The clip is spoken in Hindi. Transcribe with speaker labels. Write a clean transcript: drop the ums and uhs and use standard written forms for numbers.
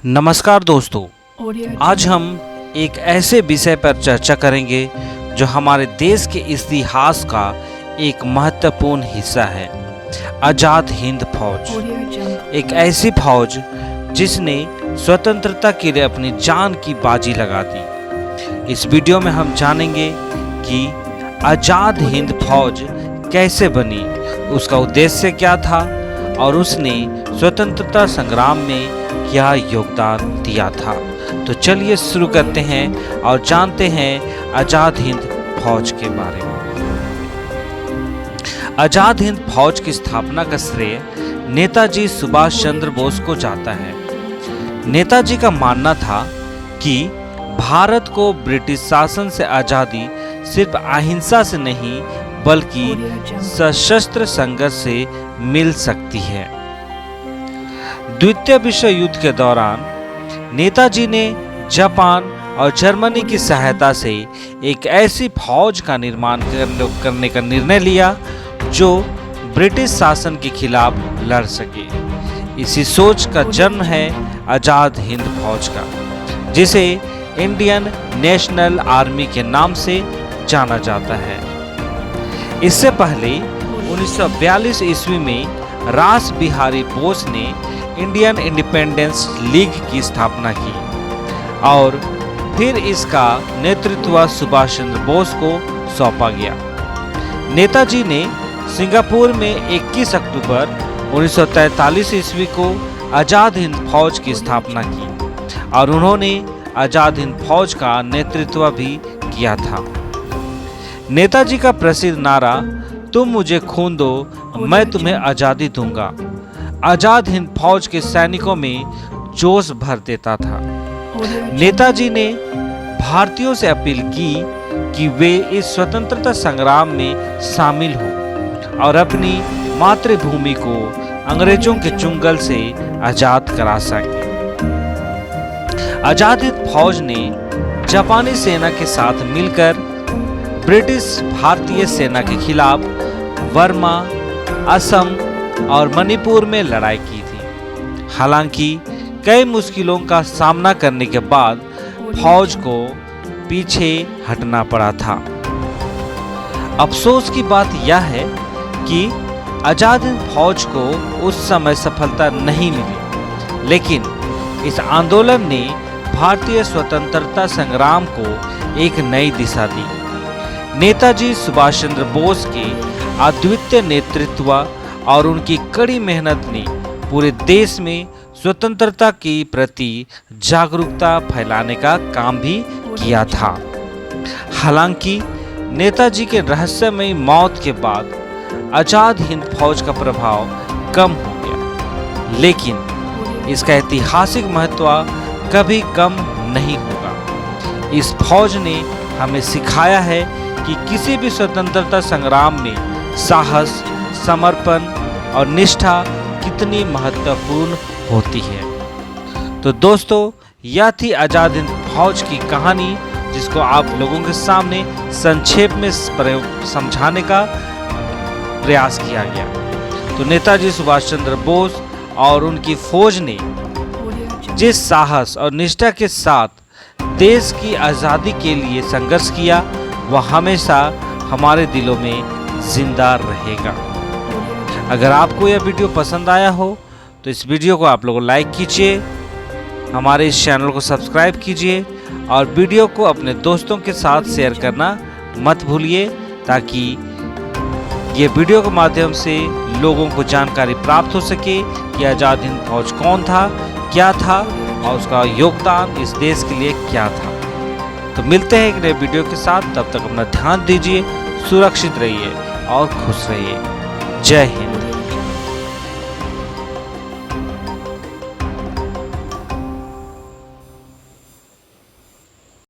Speaker 1: नमस्कार दोस्तों, आज हम एक ऐसे विषय पर चर्चा करेंगे जो हमारे देश के इतिहास का एक महत्वपूर्ण हिस्सा है। आज़ाद हिंद फौज एक ऐसी फौज जिसने स्वतंत्रता के लिए अपनी जान की बाजी लगा दी। इस वीडियो में हम जानेंगे कि आज़ाद हिंद फौज कैसे बनी, उसका उद्देश्य क्या था और उसने स्वतंत्रता संग्राम में क्या योगदान दिया था। तो चलिए शुरू करते हैं और जानते हैं आज़ाद हिंद फौज के बारे में। आज़ाद हिंद फौज की स्थापना का श्रेय नेताजी सुभाष चंद्र बोस को जाता है। नेताजी का मानना था कि भारत को ब्रिटिश शासन से आज़ादी सिर्फ अहिंसा से नहीं बल्कि सशस्त्र संघर्ष से मिल सकती है। द्वितीय विश्व युद्ध के दौरान नेताजी ने जापान और जर्मनी की सहायता से एक ऐसी फौज का निर्माण करने का निर्णय लिया जो ब्रिटिश शासन के खिलाफ लड़ सके। इसी सोच का जन्म है आज़ाद हिंद फौज का, जिसे इंडियन नेशनल आर्मी के नाम से जाना जाता है। इससे पहले 1942 ईस्वी में रास बिहारी बोस ने इंडियन इंडिपेंडेंस लीग की स्थापना की और फिर इसका नेतृत्व सुभाष चंद्र बोस को सौंपा गया। नेताजी ने सिंगापुर में 21 अक्टूबर 1943 ईस्वी को आज़ाद हिंद फौज की स्थापना की और उन्होंने आज़ाद हिंद फौज का नेतृत्व भी किया था। नेताजी का प्रसिद्ध नारा "तुम मुझे खून दो, मैं तुम्हें आज़ादी दूंगा" आज़ाद हिंद फौज के सैनिकों में जोश भर देता था। नेताजी ने भारतीयों से अपील की कि वे इस स्वतंत्रता संग्राम में शामिल हों और अपनी मातृभूमि को अंग्रेजों के चंगुल से आज़ाद करा सकें। आज़ाद हिंद फौज ने जापानी सेना के साथ मिलकर ब्रिटिश भारतीय सेना के खिलाफ बर्मा, असम और मणिपुर में लड़ाई की थी। हालांकि कई मुश्किलों का सामना करने के बाद फौज को पीछे हटना पड़ा था। अफसोस की बात यह है कि आज़ाद हिंद फौज को उस समय सफलता नहीं मिली, लेकिन इस आंदोलन ने भारतीय स्वतंत्रता संग्राम को एक नई दिशा दी। नेताजी सुभाष चंद्र बोस के अद्वितीय नेतृत्व और उनकी कड़ी मेहनत ने पूरे देश में स्वतंत्रता के प्रति जागरूकता फैलाने का काम भी किया था। हालांकि नेताजी के रहस्यमयी मौत के बाद आज़ाद हिंद फौज का प्रभाव कम हो गया, लेकिन इसका ऐतिहासिक महत्व कभी कम नहीं होगा। इस फौज ने हमें सिखाया है कि किसी भी स्वतंत्रता संग्राम में साहस, समर्पण और निष्ठा कितनी महत्वपूर्ण होती है। तो दोस्तों, यह थी आज़ाद हिंद फौज की कहानी, जिसको आप लोगों के सामने संक्षेप में समझाने का प्रयास किया गया। तो नेताजी सुभाष चंद्र बोस और उनकी फौज ने जिस साहस और निष्ठा के साथ देश की आज़ादी के लिए संघर्ष किया, वह हमेशा हमारे दिलों में जिंदा रहेगा। अगर आपको यह वीडियो पसंद आया हो तो इस वीडियो को आप लोग लाइक कीजिए, हमारे इस चैनल को सब्सक्राइब कीजिए और वीडियो को अपने दोस्तों के साथ शेयर करना मत भूलिए, ताकि ये वीडियो के माध्यम से लोगों को जानकारी प्राप्त हो सके कि आज़ाद हिंद फौज कौन था, क्या था और उसका योगदान इस देश के लिए क्या था। तो मिलते हैं एक नए वीडियो के साथ, तब तक अपना ध्यान दीजिए, सुरक्षित रहिए और खुश रहिए। जय हिंद।